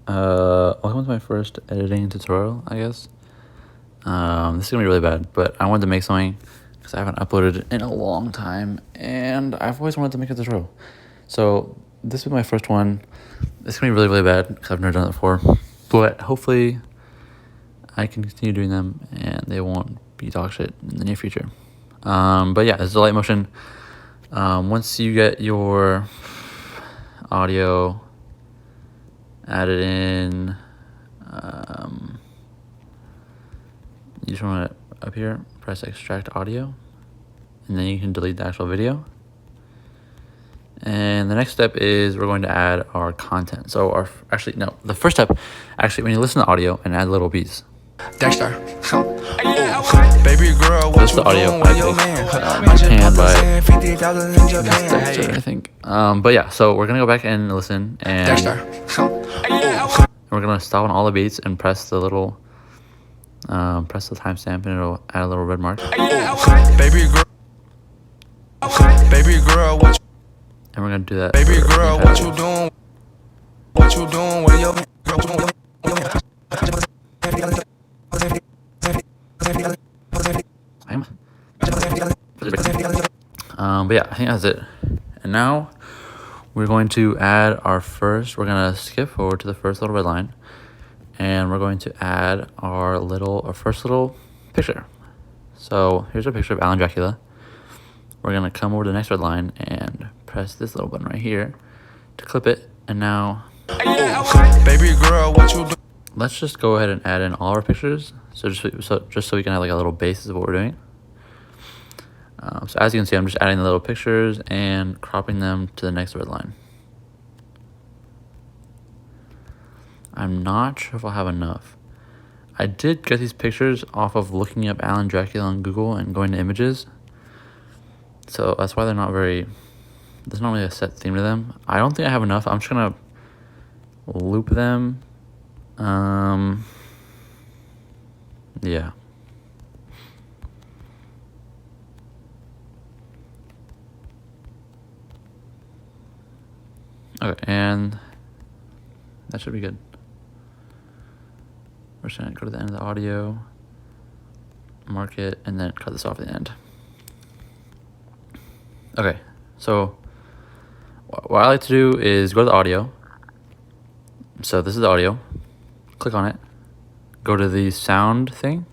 Welcome to my first editing tutorial, I guess. This is gonna be really bad, but I wanted to make something because I haven't uploaded in a long time, and I've always wanted to make a tutorial. So this is my first one. It's gonna be really, really bad because I've never done it before, but hopefully I can continue doing them and they won't be dog shit in the near future. But yeah, this is a light motion. Once you get your audio added in, you just want to up here press extract audio, and then you can delete the actual video. And the next step is we're going to add our content. So the first step, actually, when you listen to audio and add little beats. Dexter, baby girl, what This is the audio I panned by Dexter, I think. But yeah, so we're gonna go back and listen, and we're gonna stop on all the beats and press the little, press the timestamp, and it'll add a little red mark. Baby girl, what? And we're gonna do that. Baby girl, what you doing? What you doing? Where your but yeah, I think that's it. And now we're going to add we're gonna skip forward to the first little red line, and we're going to add our first little picture. So here's a picture of Alan Dracula. We're gonna come over to the next red line and press this little button right here to clip it. And now, baby girl, what you do? Let's just go ahead and add in all our pictures. So just so we can have like a little basis of what we're doing. So as you can see, I'm just adding the little pictures and cropping them to the next red line. I'm not sure if I'll have enough. I did get these pictures off of looking up Alan Dracula on Google and going to images. So that's why there's not really a set theme to them. I don't think I have enough. I'm just gonna loop them. Yeah. Okay, and that should be good. We're just gonna go to the end of the audio, mark it, and then cut this off at the end. Okay, so what I like to do is go to the audio. So this is the audio. Click on it. Go to the sound thing.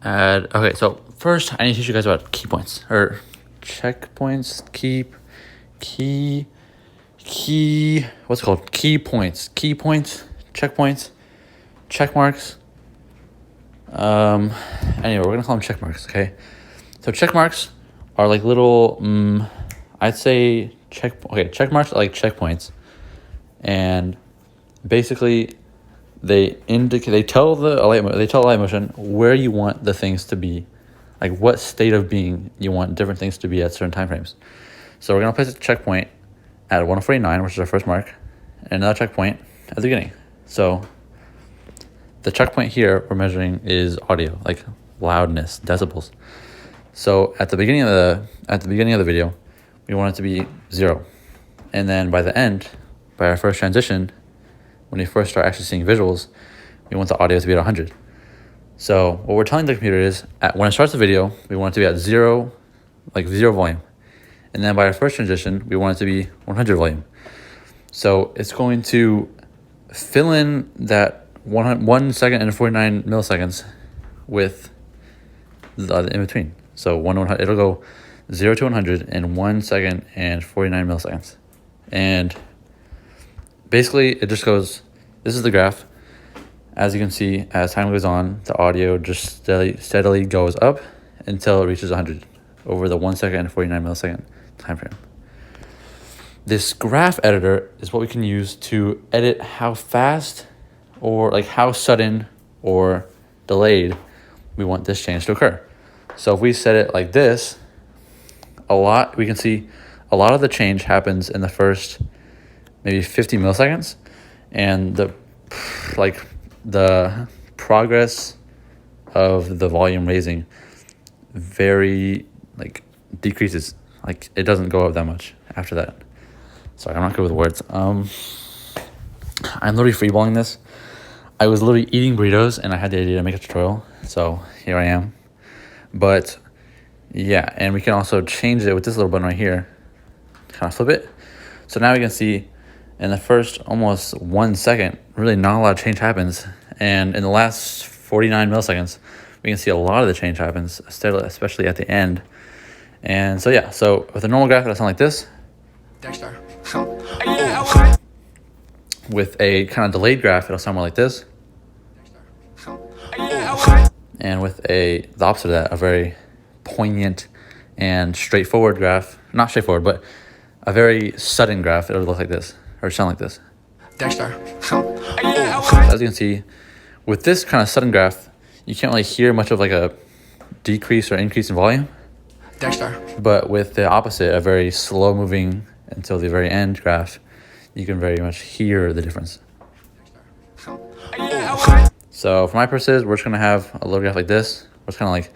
Okay, so first I need to teach you guys about key points or checkpoints. What's it called? Key points, checkpoints, check marks. Anyway, we're gonna call them check marks. Okay, so check marks are like little, I'd say check marks are like checkpoints, and basically they tell the light motion where you want the things to be, like what state of being you want different things to be at certain time frames. So we're gonna place a checkpoint at 149, which is our first mark, and another checkpoint at the beginning. So the checkpoint here we're measuring is audio, like loudness, decibels. So at the beginning of the video, we want it to be 0, and then by the end, by our first transition, when we first start actually seeing visuals, we want the audio to be at 100. So what we're telling the computer is, when it starts the video, we want it to be at 0, like 0 volume. And then by our first transition, we want it to be 100 volume. So it's going to fill in that 1 second and 49 milliseconds with the in between. So it'll go 0 to 100 in 1 second and 49 milliseconds. And basically it just goes, this is the graph. As you can see, as time goes on, the audio just steadily goes up until it reaches 100 over the 1 second and 49 millisecond time frame. This graph editor is what we can use to edit how fast or like how sudden or delayed we want this change to occur. So if we set it like this, we can see a lot of the change happens in the first maybe 50 milliseconds, and the progress of the volume raising very decreases. Like it doesn't go up that much after that. Sorry, I'm not good with words. I'm literally freeballing this. I was literally eating burritos and I had the idea to make a tutorial. So here I am. But yeah, and we can also change it with this little button right here. Kind of flip it. So now we can see in the first almost 1 second, really not a lot of change happens. And in the last 49 milliseconds, we can see a lot of the change happens, especially at the end. And so yeah, so with a normal graph, it'll sound like this. Dexter. With a kind of delayed graph, it'll sound more like this. And with the opposite of that, a very poignant and straightforward graph, not straightforward, but a very sudden graph, it'll look like this, or sound like this. Dexter. As you can see, with this kind of sudden graph, you can't really hear much of like a decrease or increase in volume. Dexter. But with the opposite, a very slow moving until the very end graph, you can very much hear the difference. So for my purposes, we're just gonna have a little graph like this. We're just kind of like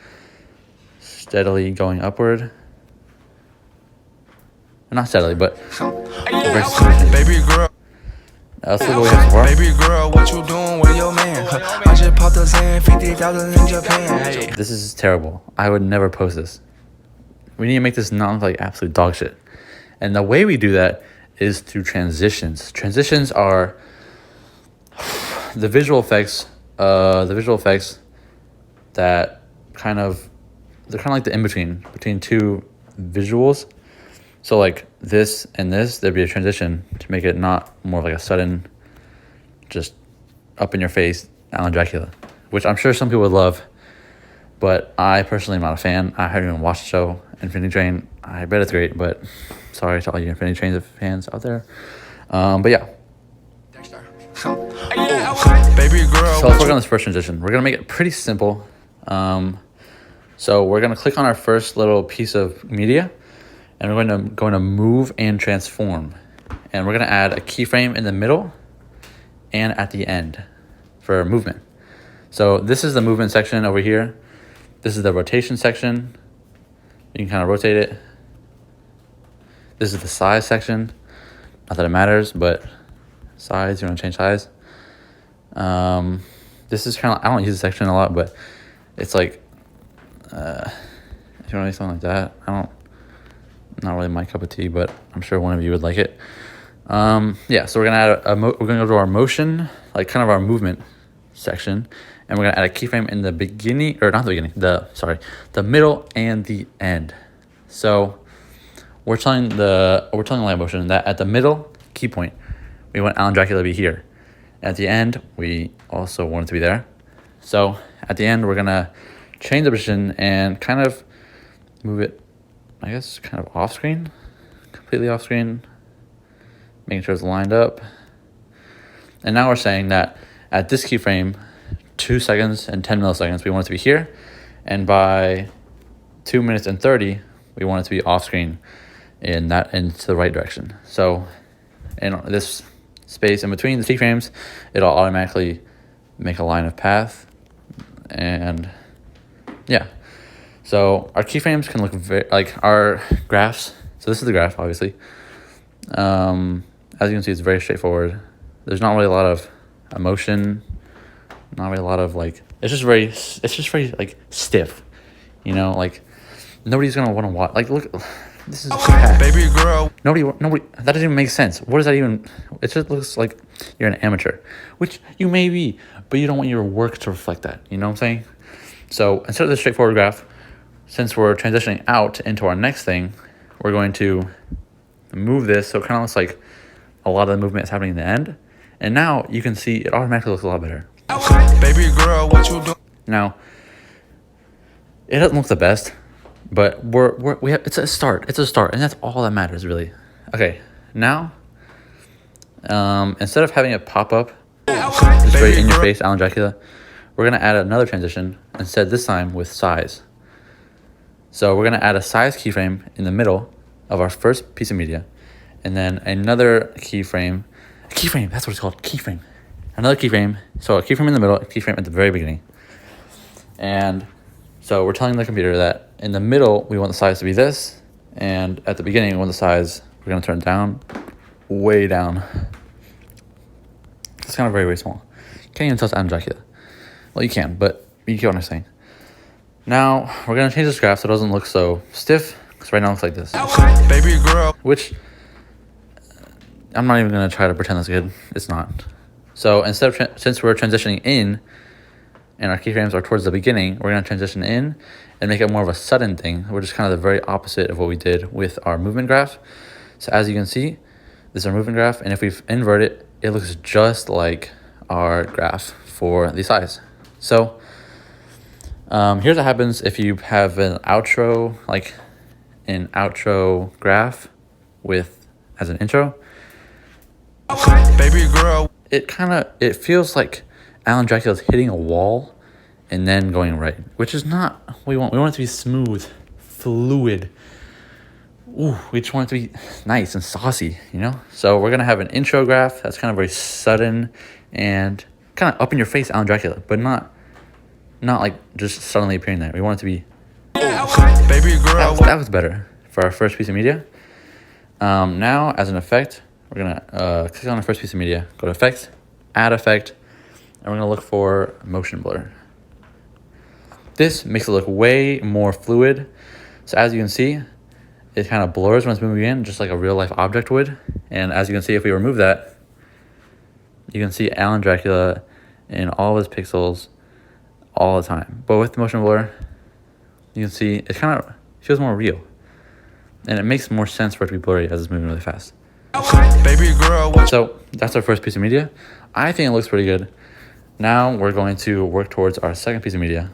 steadily going upward. Not steadily, but very smooth. Baby girl. Let's look at what we have so far. Baby girl, what you doing with your man? I just popped a Zan, 50,000 in Japan. Hey. This is terrible. I would never post this. We need to make this not look like absolute dog shit. And the way we do that is through transitions. Transitions are the visual effects that kind of, they're kind of like the in-between between two visuals. So like this and this, there'd be a transition to make it not more of like a sudden, just up in your face Alan Dracula, which I'm sure some people would love, but I personally am not a fan. I haven't even watched the show Infinity Train. I bet it's great, but sorry to all you Infinity Train fans out there. But yeah. Baby girl. So let's work on this first transition. We're gonna make it pretty simple. So we're gonna click on our first little piece of media, and we're going to move and transform, and we're gonna add a keyframe in the middle and at the end for movement. So this is the movement section over here. This is the rotation section. You can kind of rotate it. This is the size section. Not that it matters, but size, you want to change size. This is kind of, I don't use this section a lot, but it's like, if you want to do something like that, not really my cup of tea, but I'm sure one of you would like it. Yeah, so we're gonna add we're gonna go to our motion, like kind of our movement section, and we're gonna add a keyframe in the beginning, or not the beginning, the middle and the end. So we're telling live motion that at the middle key point, we want Alan Dracula to be here. At the end, we also want it to be there. So at the end, we're gonna change the position and kind of move it, I guess, kind of off screen, completely off screen, making sure it's lined up. And now we're saying that at this keyframe, 2 seconds and 10 milliseconds, we want it to be here. And by 2 minutes and 30, we want it to be off screen into the right direction. So in this space in between the keyframes, it'll automatically make a line of path. And yeah, so our keyframes can look like our graphs. So this is the graph, obviously. As you can see, it's very straightforward. There's not really a lot of emotion, not really a lot of like, it's just very like stiff, you know, like nobody's gonna want to watch. Like, look, this is baby girl. Nobody, that doesn't even make sense. What does that even, it just looks like you're an amateur, which you may be, but you don't want your work to reflect that, you know what I'm saying? So instead of this straightforward graph, since we're transitioning out into our next thing, we're going to move this so it kind of looks like a lot of the movement is happening in the end. And now you can see it automatically looks a lot better. Baby girl, what you doing? Now, it doesn't look the best, but it's a start. It's a start, and that's all that matters, really. Okay, now, instead of having it pop up, just right in your face, Alan Dracula, we're gonna add another transition, instead this time with size. So we're gonna add a size keyframe in the middle of our first piece of media, and then another keyframe, that's what it's called, keyframe. Another keyframe, so a keyframe in the middle, a keyframe at the very beginning. And so we're telling the computer that in the middle, we want the size to be this, and at the beginning, we want the size, we're gonna turn it down, way down. It's kind of very, very small. Can't even tell it's Adam Dracula. Well, you can, but you get what I'm saying. Now, we're going to change this graph so it doesn't look so stiff, because right now it looks like this. Baby girl. Which, I'm not even going to try to pretend that's good. It's not. So instead of, since we're transitioning in, and our keyframes are towards the beginning, we're going to transition in and make it more of a sudden thing, which is kind of the very opposite of what we did with our movement graph. So as you can see, this is our movement graph, and if we invert it, it looks just like our graph for the size. So here's what happens if you have an outro, like an outro graph with as an intro. Baby girl. It feels like Alan Dracula's hitting a wall and then going right, which is not what we want. We want it to be smooth, fluid. Ooh, we just want it to be nice and saucy, you know? So we're gonna have an intro graph that's kind of very sudden and kind of up in your face Alan Dracula, but not like just suddenly appearing there. We want it to be, Baby girl. that was better for our first piece of media. Now as an effect, we're gonna click on our first piece of media, go to effects, add effect, and we're gonna look for motion blur. This makes it look way more fluid. So as you can see, it kind of blurs when it's moving in, just like a real life object would. And as you can see, if we remove that, you can see Alan Dracula in all of his pixels all the time. But with motion blur, you can see it kind of feels more real. And it makes more sense for it to be blurry as it's moving really fast. Baby girl. So that's our first piece of media. I think it looks pretty good. Now we're going to work towards our second piece of media.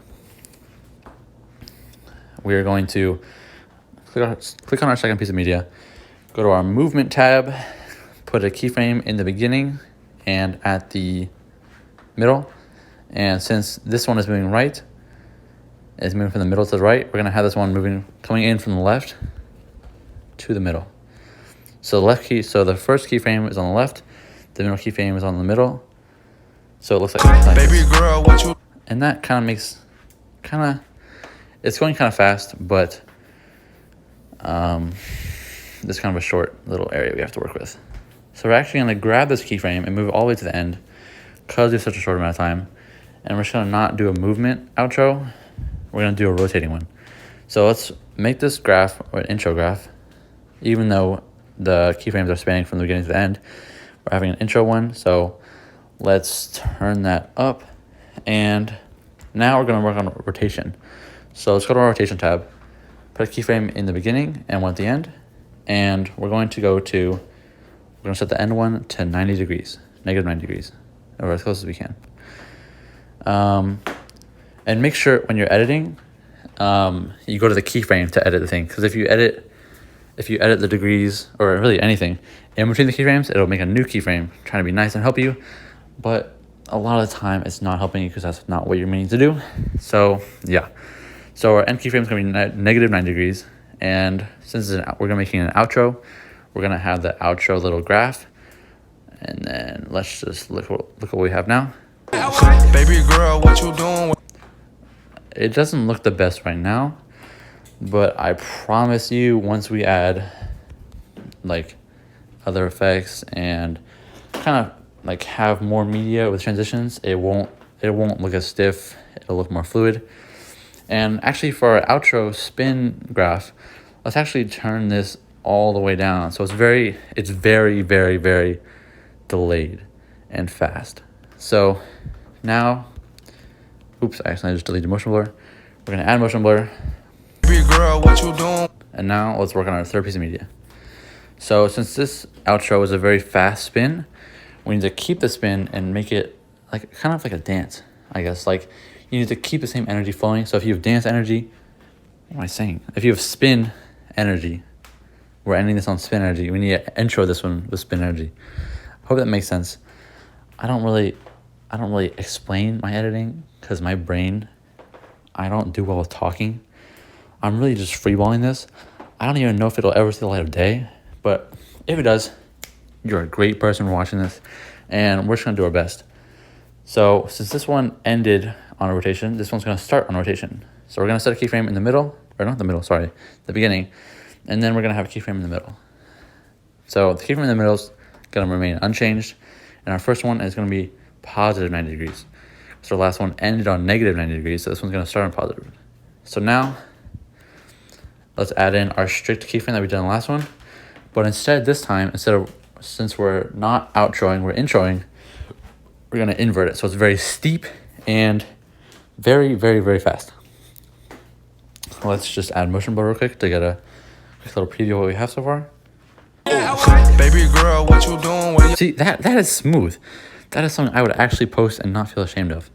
We are going to click on our second piece of media, go to our movement tab, put a keyframe in the beginning and at the middle. And since this one is moving right, it's moving from the middle to the right, we're going to have this one coming in from the left to the middle. So the first keyframe is on the left, the middle keyframe is on the middle. So it looks like Baby girl, what you? And that kind of makes it's going kind of fast, but this is kind of a short little area we have to work with. So we're actually going to grab this keyframe and move it all the way to the end because we have such a short amount of time. And we're just going to not do a movement outro. We're going to do a rotating one. So let's make this graph or an intro graph, even though the keyframes are spanning from the beginning to the end. We're having an intro one. So let's turn that up. And now we're going to work on rotation. So let's go to our rotation tab, put a keyframe in the beginning and one at the end. And we're going to set the end one to 90 degrees, negative 90 degrees, or as close as we can. And make sure when you're editing, you go to the keyframe to edit the thing. Because if you edit the degrees or really anything in between the keyframes, it'll make a new keyframe trying to be nice and help you. But a lot of the time it's not helping you because that's not what you're meaning to do. So yeah. So our end keyframe is going to be negative 90 degrees. And since we're going to be making an outro, we're going to have the outro little graph. And then let's just look what we have now. Baby girl, what you doing? It doesn't look the best right now, but I promise you once we add like other effects and kind of like have more media with transitions, it won't look as stiff. It'll look more fluid. And actually for our outro spin graph, let's actually turn this all the way down. So it's very, very, very delayed and fast. So now, oops, I accidentally just deleted motion blur. We're gonna add motion blur. Baby girl, what you doing? And now let's work on our third piece of media. So since this outro is a very fast spin, we need to keep the spin and make it like kind of like a dance, I guess. Like you need to keep the same energy flowing. So if you have dance energy, what am I saying? If you have spin energy, we're ending this on spin energy. We need to intro this one with spin energy. I hope that makes sense. I don't really explain my editing because my brain, I don't do well with talking. I'm really just freeballing this. I don't even know if it'll ever see the light of day, but if it does, you're a great person watching this, and we're just gonna do our best. So since this one ended on a rotation, this one's gonna start on rotation. So we're gonna set a keyframe in the middle, or not the middle, sorry, the beginning, and then we're gonna have a keyframe in the middle. So the keyframe in the middle is gonna remain unchanged, And our first one is going to be positive 90 degrees. So our last one ended on negative 90 degrees, so this one's going to start on positive. So now, let's add in our strict keyframe that we did in the last one. But instead, this time, since we're not outroing, we're introing, we're going to invert it. So it's very steep and very, very, very fast. Let's just add motion blur real quick to get a quick little preview of what we have so far. Baby girl, what you doing? See, that is smooth. That is something I would actually post and not feel ashamed of.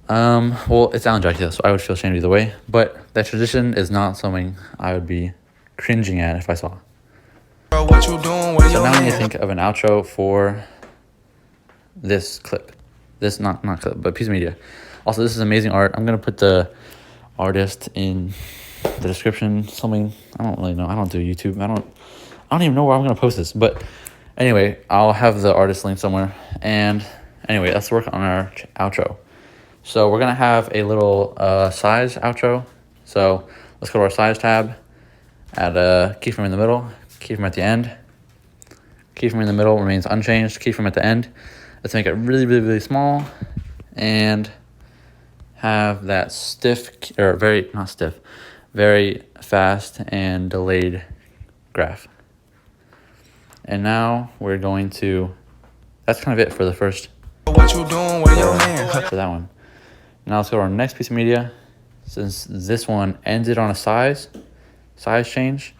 Well, it's Alan Dracula, so I would feel ashamed either way. But that transition is not something I would be cringing at if I saw. What you doing? So now we need to think of an outro for this clip. This, not clip, but piece of media. Also, this is amazing art. I'm going to put the artist in the description. Something, I don't really know. I don't do YouTube. I don't even know where I'm going to post this. But anyway, I'll have the artist link somewhere. And anyway, let's work on our outro. So we're going to have a little size outro. So let's go to our size tab. Add a keyframe in the middle. Keyframe at the end. Keyframe in the middle remains unchanged. Keyframe at the end. Let's make it really, really, really small. And have that very fast and delayed graph. And now we're going to, that's kind of it for the first, what you doing with your man? for that one. Now let's go to our next piece of media. Since this one ended on a size change,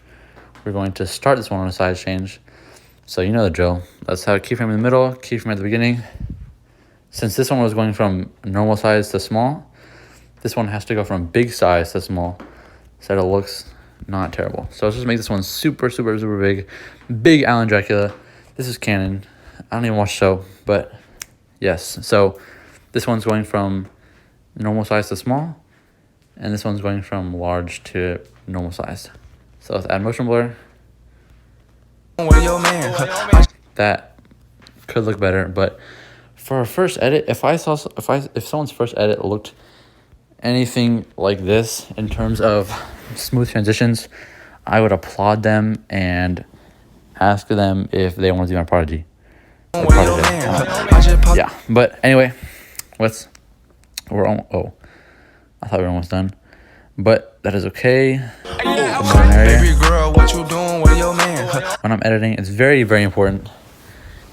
we're going to start this one on a size change. So you know the drill. Let's have a keyframe in the middle, keyframe at the beginning. Since this one was going from normal size to small, this one has to go from big size to small so that it looks not terrible. So let's just make this one super, super, super big. Big Alan Dracula. This is canon. I don't even watch the show, but yes. So this one's going from normal size to small, and this one's going from large to normal size. So let's add motion blur. That could look better, but for our first edit, if someone's first edit looked anything like this in terms of smooth transitions, I would applaud them and ask them if they want to do my prodigy. Yeah, but anyway, I thought we were almost done, but that is okay. Baby girl, what you doing with your man? When I'm editing, it's very, very important.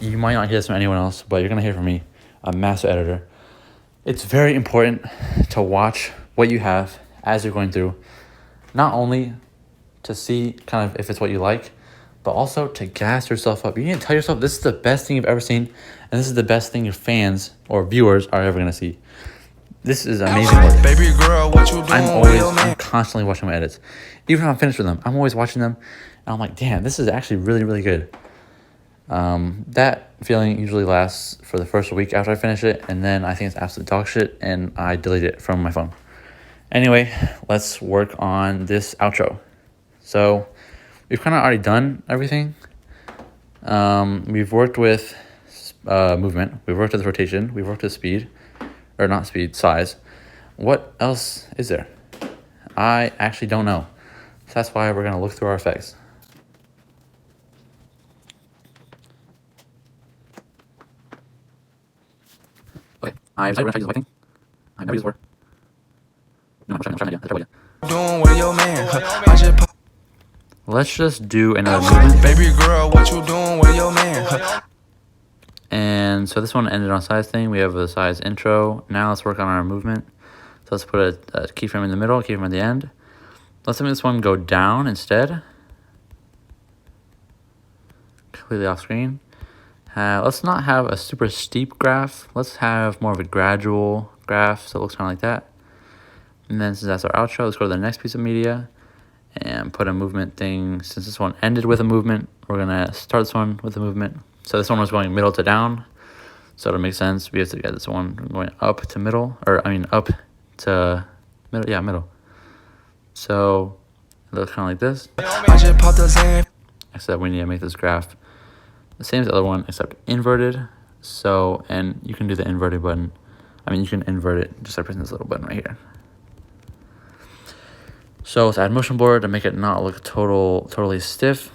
You might not hear this from anyone else, but you're going to hear from me, a master editor. It's very important to watch what you have as you're going through, not only to see kind of if it's what you like, but also to gas yourself up. You need to tell yourself this is the best thing you've ever seen, and this is the best thing your fans or viewers are ever going to see. This is amazing work. Baby girl, what you doing? I'm constantly watching my edits. Even if I'm finished with them, I'm always watching them, and I'm like, damn, this is actually really, really good. That feeling usually lasts for the first week after I finish it, and then I think it's absolute dog shit, and I delete it from my phone. Anyway, let's work on this outro. So we've kind of already done everything. We've worked with movement. We've worked with rotation. We've worked with speed. Or not speed, size. What else is there? I actually don't know. So that's why we're going to look through our effects. Okay, I've decided we're going to try to use lighting. I've never used it before. No, I'm trying an idea. Doing with your man? Let's just do another movement. Baby girl, what you doing with your man? And so this one ended on size thing. We have a size intro. Now let's work on our movement. So let's put a keyframe in the middle, keyframe at the end. Let's make this one go down instead. Completely off screen. Let's not have a super steep graph. Let's have more of a gradual graph, so it looks kind of like that. And then since that's our outro, let's go to the next piece of media and put a movement thing. Since this one ended with a movement, we're gonna start this one with a movement. So this one was going middle to down, so it'll make sense. We have to get this one going up to middle, up to middle, yeah, middle. So it looks kind of like this. Except we need to make this graph the same as the other one, except inverted. So, and you can do the inverted button. You can invert it just by pressing this little button right here. So let's add motion blur to make it not look totally stiff.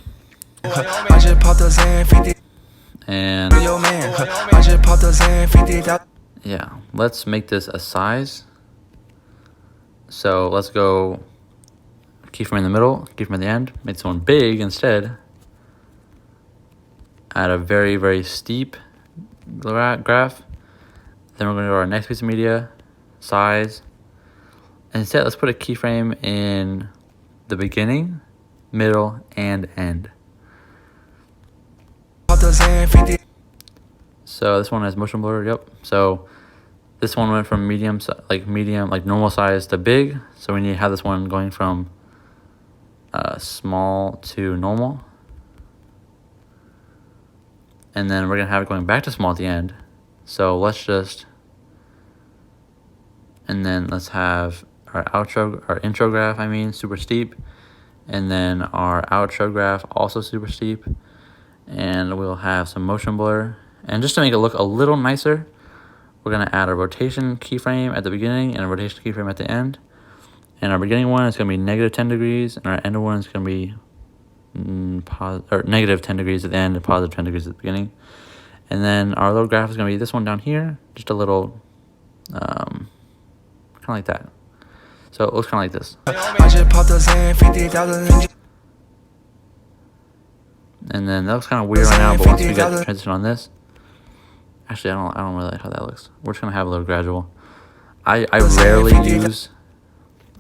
And Your man, I just popped a Zan, 50,000. yeah, let's make this a size. So let's go keyframe in the middle, keyframe at the end, make this one big instead. Add a very, very steep graph. Then we're going to go to our next piece of media, size. And instead, let's put a keyframe in the beginning, middle, and end. So this one has motion blur, yep. So this one went from medium, like normal size to big. So we need to have this one going from small to normal. And then we're gonna have it going back to small at the end. So let's have our intro graph, super steep. And then our outro graph, also super steep. And we'll have some motion blur. And just to make it look a little nicer, we're gonna add a rotation keyframe at the beginning and a rotation keyframe at the end. And our beginning one is gonna be negative 10 degrees, and our end one is gonna be negative 10 degrees at the end and positive 10 degrees at the beginning. And then our little graph is gonna be this one down here, just a little, kind of like that. So it looks kind of like this. And then that looks kind of weird right now, but once we get the transition on this, actually I don't really like how that looks. We're just gonna have a little gradual. I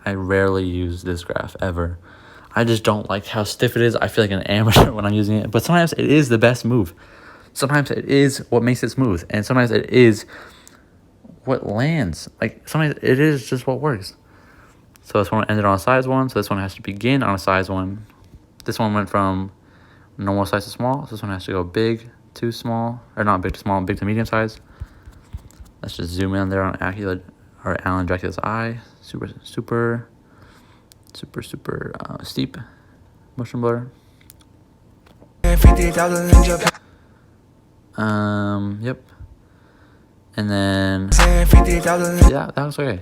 rarely use this graph ever. I just don't like how stiff it is. I feel like an amateur when I'm using it, but sometimes it is the best move. Sometimes it is what makes it smooth, and sometimes it is what lands. Like sometimes it is just what works. So this one ended on a size 1, so this one has to begin on a size 1. This one went from normal size to small, so this one has to go big to small, or not big to small, big to medium size. Let's just zoom in there on Alan Dracula's eye. Super steep motion blur. Yep. And then yeah, that looks okay.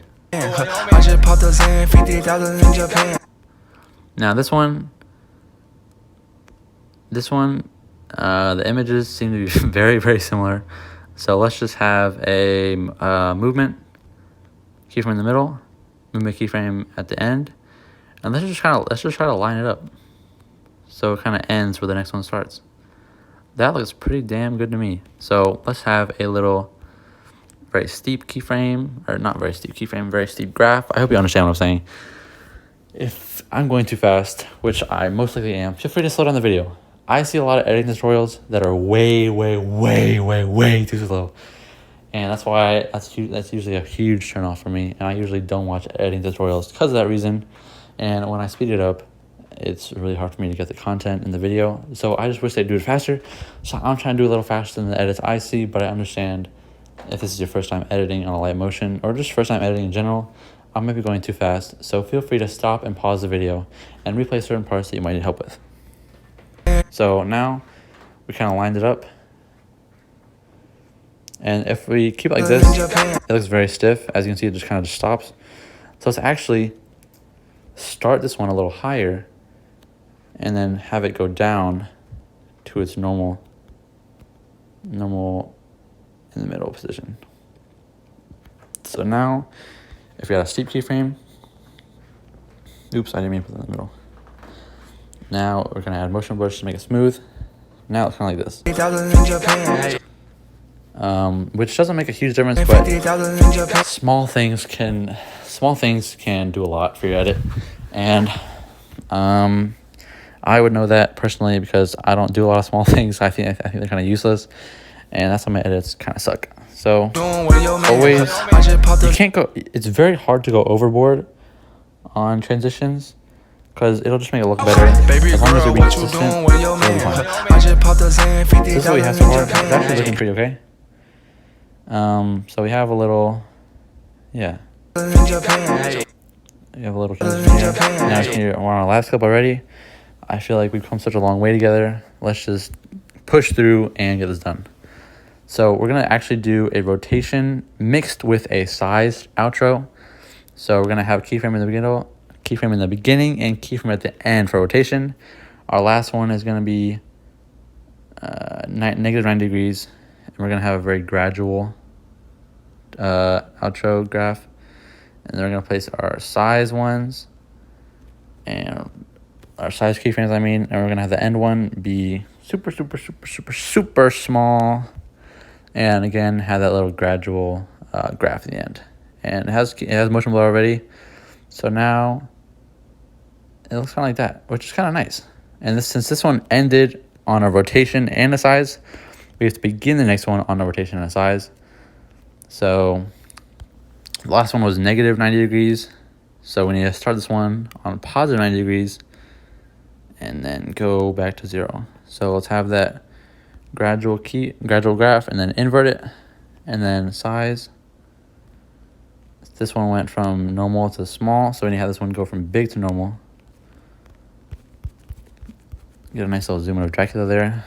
Now this one, the images seem to be very, very similar. So let's just have a movement keyframe in the middle, movement keyframe at the end, and let's just try to line it up so it kind of ends where the next one starts. That looks pretty damn good to me. So let's have a little very steep keyframe, or not very steep keyframe, very steep graph. I hope you understand what I'm saying. If I'm going too fast, which I most likely am, feel free to slow down the video. I see a lot of editing tutorials that are way too slow. And that's why that's usually a huge turnoff for me. And I usually don't watch editing tutorials because of that reason. And when I speed it up, it's really hard for me to get the content in the video. So I just wish they'd do it faster. So I'm trying to do a little faster than the edits I see, but I understand if this is your first time editing on a light motion or just first time editing in general, I might be going too fast. So feel free to stop and pause the video and replay certain parts that you might need help with. So now we kind of lined it up. And if we keep it like this, it looks very stiff. As you can see, it just kind of just stops. So let's actually start this one a little higher and then have it go down to its normal in the middle position. So now, if we got a steep keyframe, oops, I didn't mean to put that in the middle. Now we're gonna add motion blur to make it smooth. Now it's kind of like this. Which doesn't make a huge difference, but small things can do a lot for your edit. And I would know that personally because I don't do a lot of small things. I think they're kind of useless, and that's why my edits kind of suck. So always, you can't go. It's very hard to go overboard on transitions because it'll just make it look better. As long as you're being consistent, it'll be fine. This is what we have so far. It's actually looking pretty okay. So we have a little, yeah. We have a little transition here. Now we're on our last clip already. I feel like we've come such a long way together. Let's just push through and get this done. So we're gonna actually do a rotation mixed with a sized outro. So we're gonna have keyframe in the beginning, and keyframe at the end for rotation. Our last one is gonna be negative 90 degrees. And we're going to have a very gradual outro graph. And then we're going to place our size ones and our size keyframes, and we're going to have the end one be super, super, super, super, super small. And again, have that little gradual graph at the end. And it has motion blur already. So now it looks kind of like that, which is kind of nice. And since this one ended on a rotation and a size, we have to begin the next one on a rotation and a size. So the last one was negative 90 degrees. So we need to start this one on positive 90 degrees and then go back to 0. So let's have that gradual graph and then invert it and then size. This one went from normal to small, so we need to have this one go from big to normal. Get a nice little zoom in of Dracula there.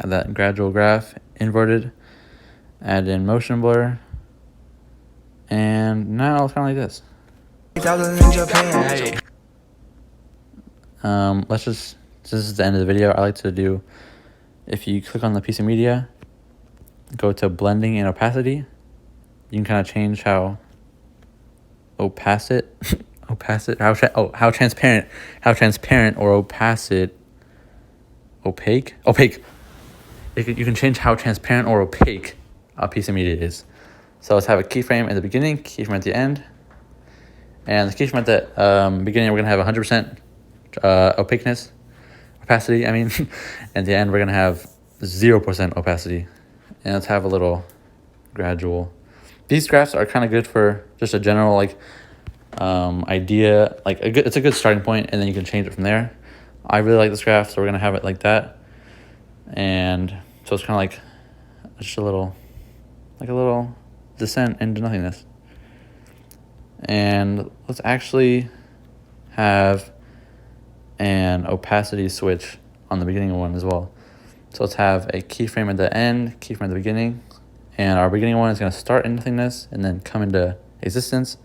Have that gradual graph inverted. Add in motion blur. And now it's kind of like this. This is the end of the video. I like to do, if you click on the piece of media, go to blending and opacity. You can kind of change how how transparent or opaque. You can change how transparent or opaque a piece of media is. So let's have a keyframe at the beginning, keyframe at the end. And the keyframe at the beginning, we're going to have 100% opacity. At the end, we're going to have 0% opacity. And let's have a little gradual. These graphs are kind of good for just a general idea. It's a good starting point, and then you can change it from there. I really like this graph, so we're going to have it like that. And so it's kind of like just a little descent into nothingness. And let's actually have an opacity switch on the beginning one as well. So let's have a keyframe at the end, keyframe at the beginning. And our beginning one is going to start in nothingness and then come into existence.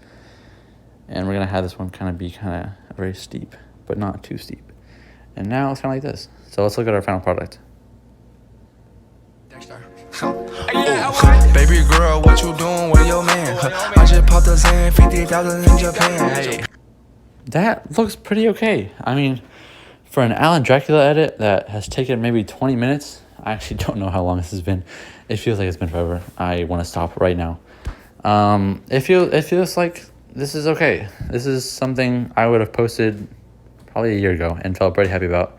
And we're going to have this one be very steep, but not too steep. And now it's kind of like this. So let's look at our final product. Baby girl, what you doing with your man? I just popped a Zan, 50,000 in Japan. Hey. That looks pretty okay. For an Alan Dracula edit that has taken maybe 20 minutes, I actually don't know how long this has been. It feels like it's been forever. I want to stop right now. It feels like this is okay. This is something I would have posted probably a year ago and felt pretty happy about.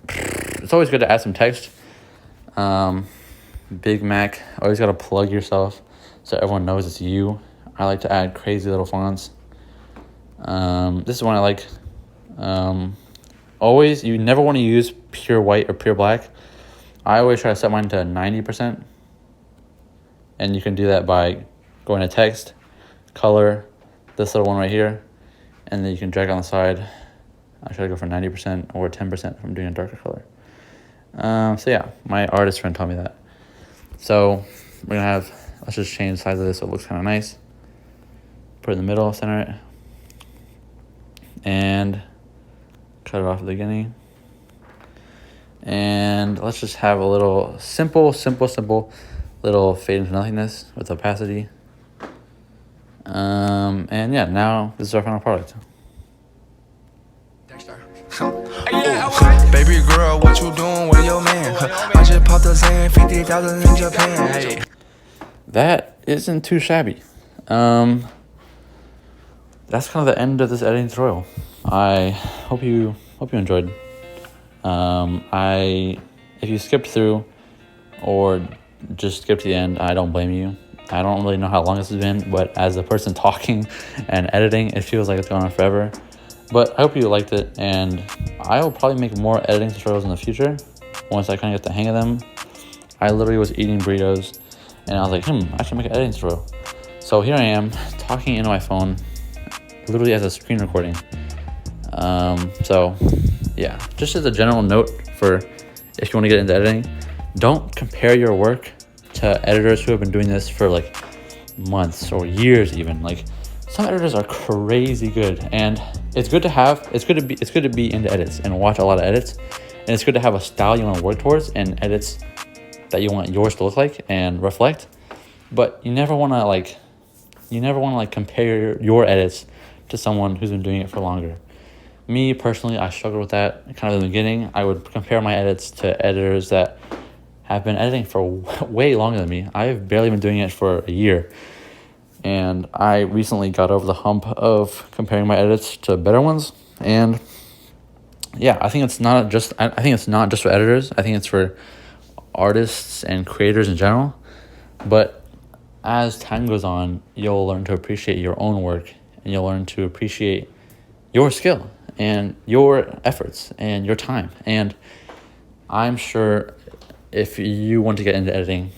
It's always good to add some text. Big Mac, always got to plug yourself so everyone knows it's you. I like to add crazy little fonts. This is one I like. Always, you never want to use pure white or pure black. I always try to set mine to 90%. And you can do that by going to text, color, this little one right here, and then you can drag on the side. I try to go for 90% or 10% if I'm doing a darker color. So yeah, my artist friend taught me that. So we're gonna let's just change the size of this so it looks kind of nice. Put it in the middle, center it, and cut it off at the beginning. And let's just have a little simple little fade into nothingness with opacity. And yeah, now this is our final product. Baby girl, what you doing with your man? I just popped a Zan, 50,000 in Japan. Hey. That isn't too shabby. That's kind of the end of this editing tutorial. I hope you enjoyed. If you skipped through or just skipped to the end, I don't blame you. I don't really know how long this has been, but as a person talking and editing, it feels like it's going on forever. But I hope you liked it, and I will probably make more editing tutorials in the future once I kind of get the hang of them. I literally was eating burritos, and I was like, I should make an editing tutorial. So here I am, talking into my phone, literally as a screen recording. So yeah, just as a general note for if you want to get into editing, don't compare your work to editors who have been doing this for like months or years even. Like, some editors are crazy good, and it's good to be into edits and watch a lot of edits And it's good to have a style you want to work towards and edits that you want yours to look like and reflect. But you never want to compare your edits to someone who's been doing it for longer. Me personally, I struggled with that kind of in the beginning. I would compare my edits to editors that have been editing for way longer than me. I've barely been doing it for a year. And I recently got over the hump of comparing my edits to better ones. And yeah, I think it's not just for editors. I think it's for artists and creators in general. But as time goes on, you'll learn to appreciate your own work, and you'll learn to appreciate your skill and your efforts and your time. And I'm sure if you want to get into editing,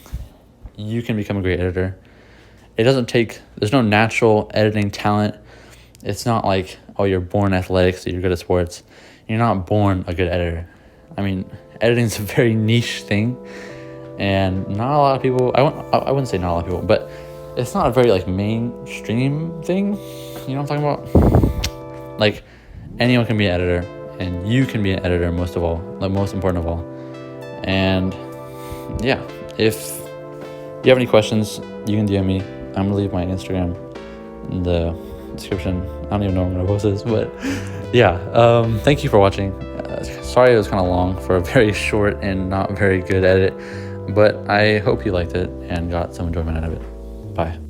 you can become a great editor. There's no natural editing talent. It's not like, oh, you're born athletic, so you're good at sports. You're not born a good editor. I mean, editing is a very niche thing, and not a lot of people, I wouldn't say not a lot of people, but it's not a very like mainstream thing. You know what I'm talking about? Like, anyone can be an editor, and you can be an editor most important of all. And yeah, if you have any questions, you can DM me. I'm gonna leave my Instagram in the description. I don't even know when I'm gonna post this, but yeah. Thank you for watching. Sorry it was kind of long for a very short and not very good edit, but I hope you liked it and got some enjoyment out of it. Bye.